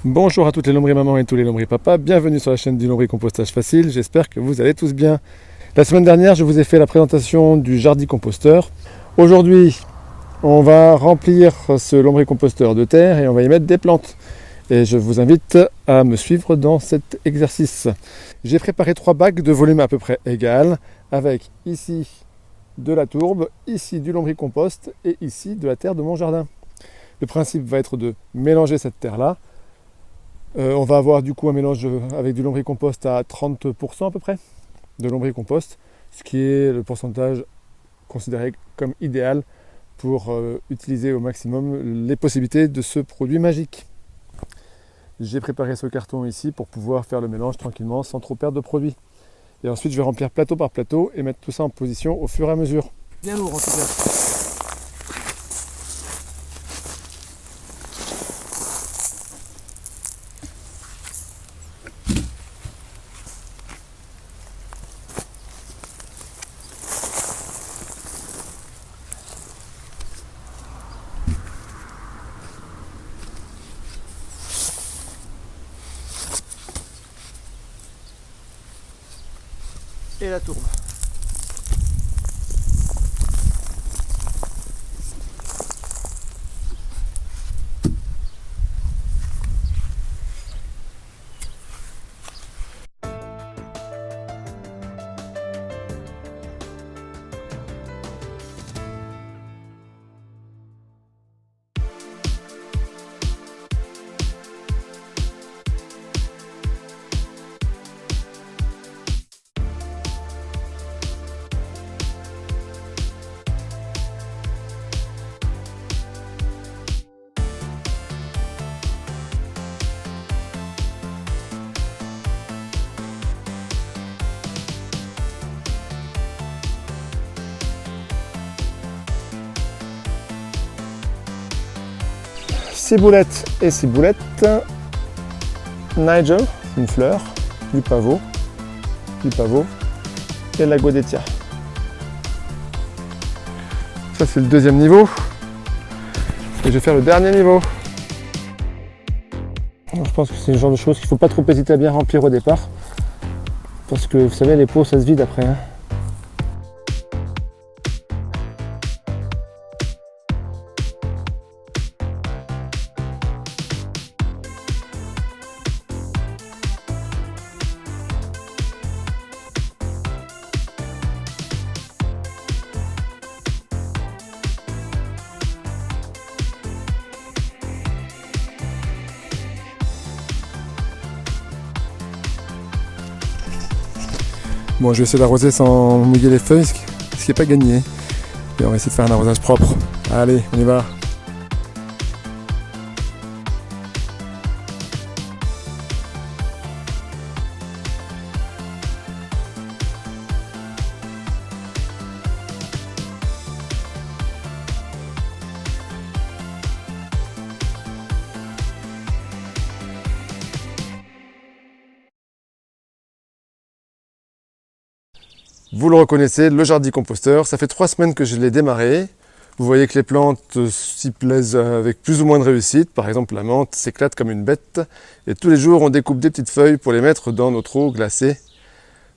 Bonjour à toutes les lombriers-mamans et tous les lombriers-papas, bienvenue sur la chaîne du lombrier-compostage facile, j'espère que vous allez tous bien. La semaine dernière, je vous ai fait la présentation du jardi-composteur. Aujourd'hui, on va remplir ce lombrier-composteur de terre et on va y mettre des plantes. Et je vous invite à me suivre dans cet exercice. J'ai préparé 3 bacs de volume à peu près égal, avec ici de la tourbe, ici du lombrier-compost et ici de la terre de mon jardin. Le principe va être de mélanger cette terre-là. On va avoir du coup un mélange avec du lombrier-compost à 30% à peu près de lombrier-compost, ce qui est le pourcentage considéré comme idéal pour utiliser au maximum les possibilités de ce produit magique. J'ai préparé ce carton ici pour pouvoir faire le mélange tranquillement sans trop perdre de produit. Et ensuite je vais remplir plateau par plateau et mettre tout ça en position au fur et à mesure. Bien lourd en tout cas. Et la tourbe. Ciboulette et ciboulette, Nigel, une fleur, du pavot et la godettia. Ça c'est le deuxième niveau et je vais faire le dernier niveau. Alors, je pense que c'est le genre de choses qu'il ne faut pas trop hésiter à bien remplir au départ parce que vous savez les pots ça se vide après. Bon, je vais essayer d'arroser sans mouiller les feuilles, ce qui n'est pas gagné. Et on va essayer de faire un arrosage propre. Allez, on y va. Vous le reconnaissez, le jardi-composteur, ça fait 3 semaines que je l'ai démarré. Vous voyez que les plantes s'y plaisent avec plus ou moins de réussite. Par exemple, la menthe s'éclate comme une bête. Et tous les jours, on découpe des petites feuilles pour les mettre dans notre eau glacée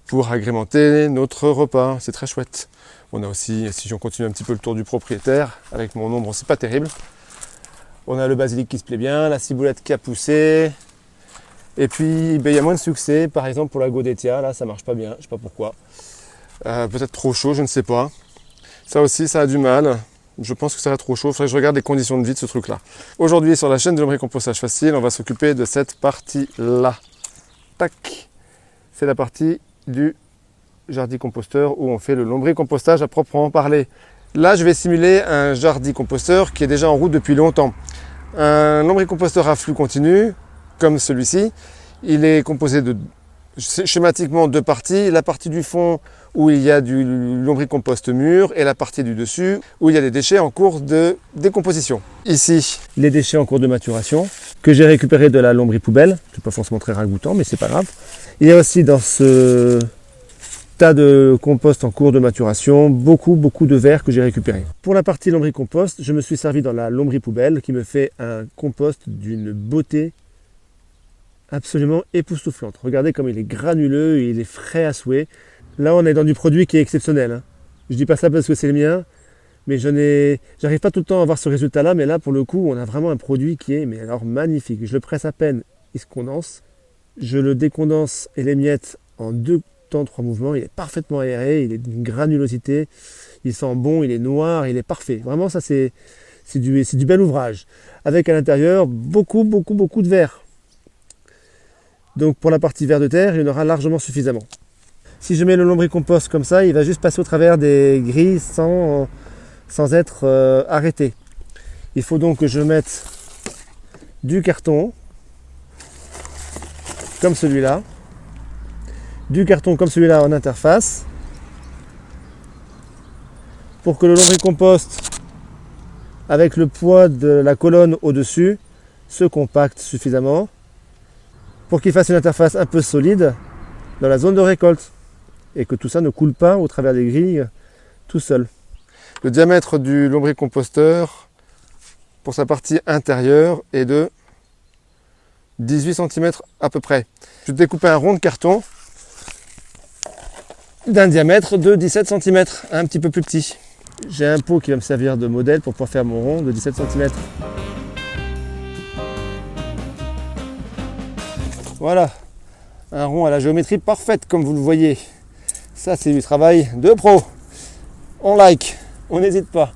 pour agrémenter notre repas. C'est très chouette. On a aussi, si on continue un petit peu le tour du propriétaire, avec mon ombre, c'est pas terrible. On a le basilic qui se plaît bien, la ciboulette qui a poussé. Et puis, il y a moins de succès. Par exemple, pour la godettia, là, ça marche pas bien. Je sais pas pourquoi. Peut-être trop chaud, je ne sais pas. Ça aussi, ça a du mal. Je pense que ça va trop chaud. Il faudrait que je regarde les conditions de vie de ce truc-là. Aujourd'hui, sur la chaîne de lombrier-compostage facile, on va s'occuper de cette partie-là. Tac. C'est la partie du jardi-composteur où on fait le lombrier-compostage à proprement parler. Là, je vais simuler un jardi-composteur qui est déjà en route depuis longtemps. Un lombrier-composteur à flux continu, comme celui-ci, il est composé de schématiquement 2 parties, la partie du fond où il y a du lombricompost mûr et la partie du dessus où il y a des déchets en cours de décomposition. Ici, les déchets en cours de maturation que j'ai récupérés de la lombripoubelle, c'est pas forcément très ragoûtant mais c'est pas grave. Il y a aussi dans ce tas de compost en cours de maturation, beaucoup de verre que j'ai récupéré. Pour la partie lombricompost, je me suis servi dans la lombripoubelle qui me fait un compost d'une beauté absolument époustouflante. Regardez comme il est granuleux, il est frais à souhait. Là, on est dans du produit qui est exceptionnel, hein. Je dis pas ça parce que c'est le mien, mais j'arrive pas tout le temps à avoir ce résultat-là, mais là, pour le coup, on a vraiment un produit qui est, mais alors magnifique. Je le presse à peine, il se condense. Je le décondense et l'émiette en 2 temps, 3 mouvements. Il est parfaitement aéré, il est d'une granulosité, il sent bon, il est noir, il est parfait. Vraiment, ça, c'est du bel ouvrage. Avec à l'intérieur beaucoup de verre. Donc pour la partie ver de terre, il y en aura largement suffisamment. Si je mets le lombricompost comme ça, il va juste passer au travers des grilles sans être arrêté. Il faut donc que je mette du carton, comme celui-là, du carton comme celui-là en interface, pour que le lombricompost, avec le poids de la colonne au-dessus, se compacte suffisamment pour qu'il fasse une interface un peu solide dans la zone de récolte et que tout ça ne coule pas au travers des grilles tout seul. Le diamètre du lombricomposteur pour sa partie intérieure est de 18 cm à peu près. Je vais découper un rond de carton d'un diamètre de 17 cm, un petit peu plus petit. J'ai un pot qui va me servir de modèle pour pouvoir faire mon rond de 17 cm. Voilà, un rond à la géométrie parfaite comme vous le voyez. Ça c'est du travail de pro. On like, on n'hésite pas.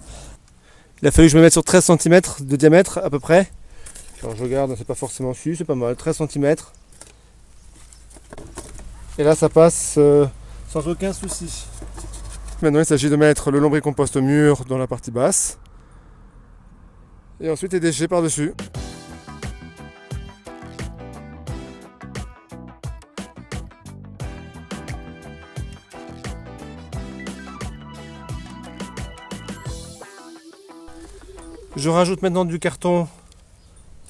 Il a fallu que je me mette sur 13 cm de diamètre à peu près. Alors je regarde, c'est pas forcément su, c'est pas mal, 13 cm. Et là ça passe sans aucun souci. Maintenant il s'agit de mettre le lombricompost au mur dans la partie basse. Et ensuite les déchets par-dessus. Je rajoute maintenant du carton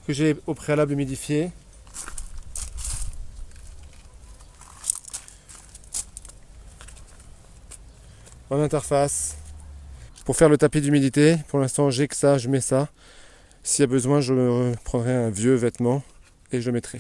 que j'ai au préalable humidifié. En interface. Pour faire le tapis d'humidité, pour l'instant j'ai que ça, je mets ça. S'il y a besoin, je prendrai un vieux vêtement et je le mettrai.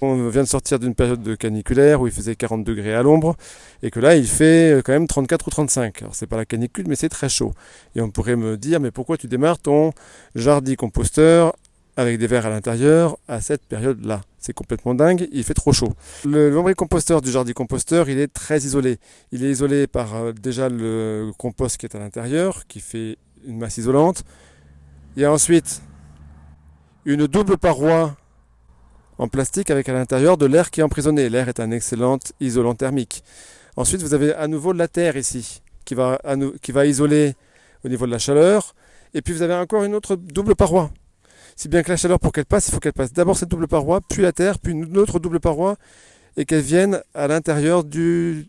On vient de sortir d'une période de caniculaire où il faisait 40 degrés à l'ombre et que là il fait quand même 34 ou 35. Alors c'est pas la canicule mais c'est très chaud. Et on pourrait me dire mais pourquoi tu démarres ton jardicomposteur avec des verres à l'intérieur à cette période-là? C'est complètement dingue, il fait trop chaud. Le lombricomposteur du jardicomposteur, il est très isolé. Il est isolé par déjà le compost qui est à l'intérieur, qui fait une masse isolante. Il y a ensuite une double paroi en plastique avec à l'intérieur de l'air qui est emprisonné. L'air est un excellent isolant thermique. Ensuite, vous avez à nouveau de la terre ici, qui va isoler au niveau de la chaleur. Et puis vous avez encore une autre double paroi. Si bien que la chaleur, pour qu'elle passe, il faut qu'elle passe d'abord cette double paroi, puis la terre, puis une autre double paroi, et qu'elle vienne à l'intérieur du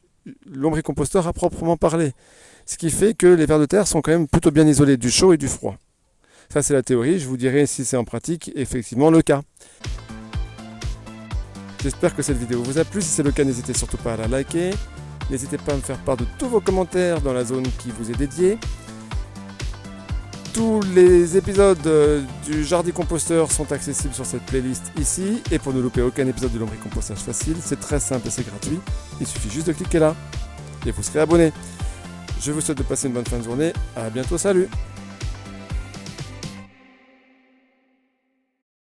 lombricomposteur à proprement parler. Ce qui fait que les vers de terre sont quand même plutôt bien isolés du chaud et du froid. Ça c'est la théorie, je vous dirai si c'est en pratique effectivement le cas. J'espère que cette vidéo vous a plu, si c'est le cas n'hésitez surtout pas à la liker. N'hésitez pas à me faire part de tous vos commentaires dans la zone qui vous est dédiée. Tous les épisodes du Jardicomposteur sont accessibles sur cette playlist ici. Et pour ne louper aucun épisode du lombricompostage facile, c'est très simple et c'est gratuit. Il suffit juste de cliquer là et vous serez abonné. Je vous souhaite de passer une bonne fin de journée. À bientôt, salut!